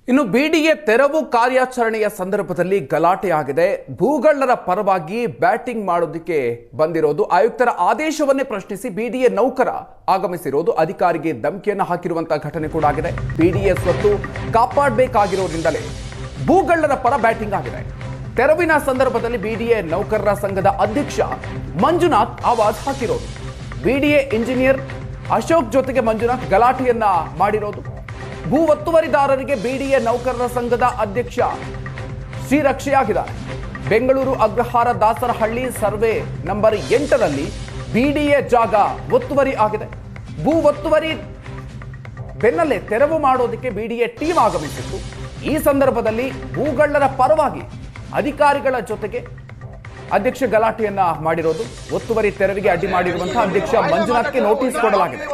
ಇನ್ನು ಬಿಡಿಎ ತೆರವು ಕಾರ್ಯಾಚರಣೆಯ ಸಂದರ್ಭದಲ್ಲಿ ಗಲಾಟೆಯಾಗಿದೆ. ಭೂಗಳ್ಳರ ಪರವಾಗಿ ಬ್ಯಾಟಿಂಗ್ ಮಾಡೋದಕ್ಕೆ ಬಂದಿರೋದು ಆಯುಕ್ತರ ಆದೇಶವನ್ನೇ ಪ್ರಶ್ನಿಸಿ ಬಿಡಿಎ ನೌಕರ ಆಗಮಿಸಿರೋದು ಅಧಿಕಾರಿಗೆ ಧಮಕಿಯನ್ನು ಹಾಕಿರುವಂತಹ ಘಟನೆ ಕೂಡ ಆಗಿದೆ. ಬಿಡಿಎ ಸ್ವತ್ತು ಕಾಪಾಡಬೇಕಾಗಿರೋದ್ರಿಂದಲೇ ಭೂಗಳ್ಳರ ಪರ ಬ್ಯಾಟಿಂಗ್ ಆಗಿದೆ. ತೆರವಿನ ಸಂದರ್ಭದಲ್ಲಿ ಬಿಡಿಎ ನೌಕರರ ಸಂಘದ ಅಧ್ಯಕ್ಷ ಮಂಜುನಾಥ್ ಆವಾಜ್ ಹಾಕಿರೋದು. ಬಿಡಿಎ ಇಂಜಿನಿಯರ್ ಅಶೋಕ್ ಜೊತೆಗೆ ಮಂಜುನಾಥ್ ಗಲಾಟೆಯನ್ನ ಮಾಡಿರೋದು. ಭೂ ಒತ್ತುವರಿದಾರರಿಗೆ ಬಿಡಿಎ ನೌಕರರ ಸಂಘದ ಅಧ್ಯಕ್ಷ ಶ್ರೀರಕ್ಷೆಯಾಗಿದ್ದಾರೆ. ಬೆಂಗಳೂರು ಅಗ್ರಹಾರ ದಾಸರಹಳ್ಳಿ ಸರ್ವೆ ನಂಬರ್ 8ರಲ್ಲಿ ಬಿಡಿಎ ಜಾಗ ಒತ್ತುವರಿ ಆಗಿದೆ. ಭೂ ಒತ್ತುವರಿ ಬೆನ್ನಲ್ಲೇ ತೆರವು ಮಾಡೋದಕ್ಕೆ ಬಿಡಿಎ ಟೀಮ್ ಆಗಮಿಸಿತ್ತು. ಈ ಸಂದರ್ಭದಲ್ಲಿ ಭೂಗಳ್ಳರ ಪರವಾಗಿ ಅಧಿಕಾರಿಗಳ ಜೊತೆಗೆ ಅಧ್ಯಕ್ಷ ಗಲಾಟೆಯನ್ನ ಮಾಡಿರೋದು. ಒತ್ತುವರಿ ತೆರವಿಗೆ ಅಡ್ಡಿ ಮಾಡಿರುವಂತಹ ಅಧ್ಯಕ್ಷ ಮಂಜುನಾಥ್ಗೆ ನೋಟಿಸ್ ಕೊಡಲಾಗಿದೆ.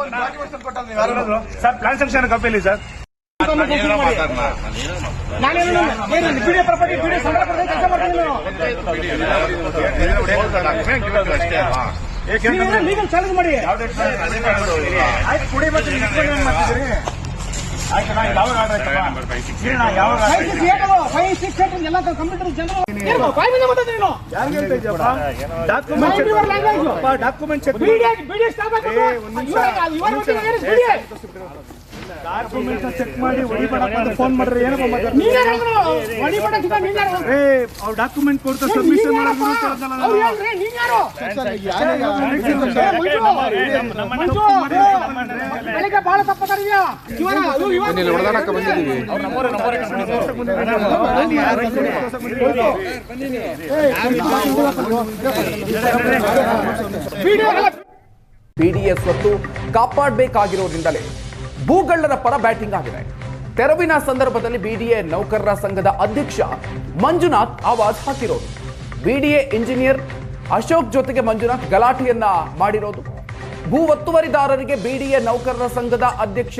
ಡಾಕ್ಯುಮೆಂಟ್ ಚೆಕ್ ಮಾಡಿ ಫೋನ್ ಮಾಡ್ರಿ. ಅವ್ರು ಡಾಕ್ಯುಮೆಂಟ್ ಕೊಡ್ತಾ ಸಬ್ಮಿಷನ್ ಬಹಳ ತಪ್ಪಾಗಿದೆಯಾ ಬಿಡಿಎ ಸ್ವತ್ತು ಕಾಪಾಡಬೇಕಾಗಿರೋದ್ರಿಂದಲೇ ಭೂಗಳ್ಳರ ಪರ ಬ್ಯಾಟಿಂಗ್ ಆಗಿದೆ. ತೆರವಿನ ಸಂದರ್ಭದಲ್ಲಿ ಬಿಡಿಎ ನೌಕರರ ಸಂಘದ ಅಧ್ಯಕ್ಷ ಮಂಜುನಾಥ್ ಆವಾಜ್ ಹಾಕಿರೋದು. ಬಿಡಿಎ ಇಂಜಿನಿಯರ್ ಅಶೋಕ್ ಜೊತೆಗೆ ಮಂಜುನಾಥ್ ಗಲಾಟೆಯನ್ನ ಮಾಡಿರೋದು. ಭೂ ಒತ್ತುವರಿದಾರರಿಗೆ ಬಿಡಿಎ ನೌಕರರ ಸಂಘದ ಅಧ್ಯಕ್ಷ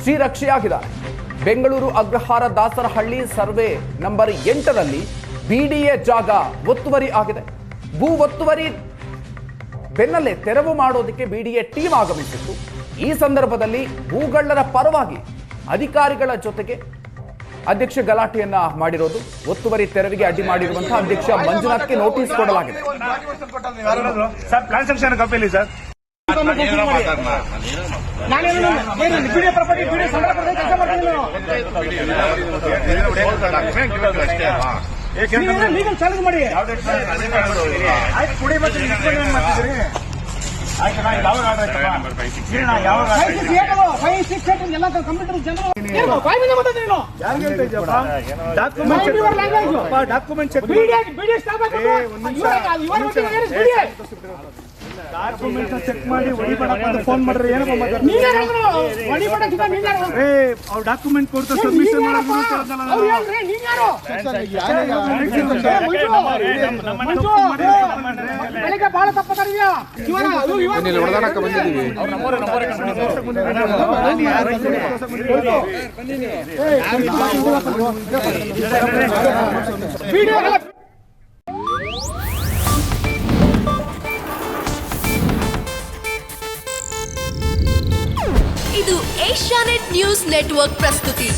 ಶ್ರೀರಕ್ಷೆಯಾಗಿದ್ದಾರೆ. ಬೆಂಗಳೂರು ಅಗ್ರಹಾರ ದಾಸರಹಳ್ಳಿ ಸರ್ವೆ ನಂಬರ್ 8ರಲ್ಲಿ ಬಿಡಿಎ ಜಾಗ ಒತ್ತುವರಿ ಆಗಿದೆ. ಭೂ ಒತ್ತುವರಿ ಬೆನ್ನಲ್ಲೇ ತೆರವು ಮಾಡೋದಕ್ಕೆ ಬಿಡಿಎ ಟೀಮ್ ಆಗಮಿಸಿತ್ತು. ಈ ಸಂದರ್ಭದಲ್ಲಿ ಭೂಗಳ್ಳರ ಪರವಾಗಿ ಅಧಿಕಾರಿಗಳ ಜೊತೆಗೆ ಅಧ್ಯಕ್ಷ ಗಲಾಟೆಯನ್ನ ಮಾಡಿರೋದು. ಒತ್ತುವರಿ ತೆರವಿಗೆ ಅಡ್ಡಿ ಮಾಡಿರುವಂತಹ ಅಧ್ಯಕ್ಷ ಮಂಜುನಾಥ್ಗೆ ನೋಟಿಸ್ ಕೊಡಲಾಗಿದೆ. ಡಾಕ್ಯುಮೆಂಟ್ ಚೆಕ್ ಮಾಡಿ ಫೋನ್ ಮಾಡ್ರಿ. ಅವ್ರು ಡಾಕ್ಯುಮೆಂಟ್ ಕೊಡ್ತಾ ಸಬ್ಮಿಷನ್ ಬಹಳ ತಪ್ಪಾಗಿದೆಯಾ ಇದು ಏಷ್ಯಾನೆಟ್ ನ್ಯೂಸ್ ನೆಟ್ವರ್ಕ್ ಪ್ರಸ್ತುತಿ.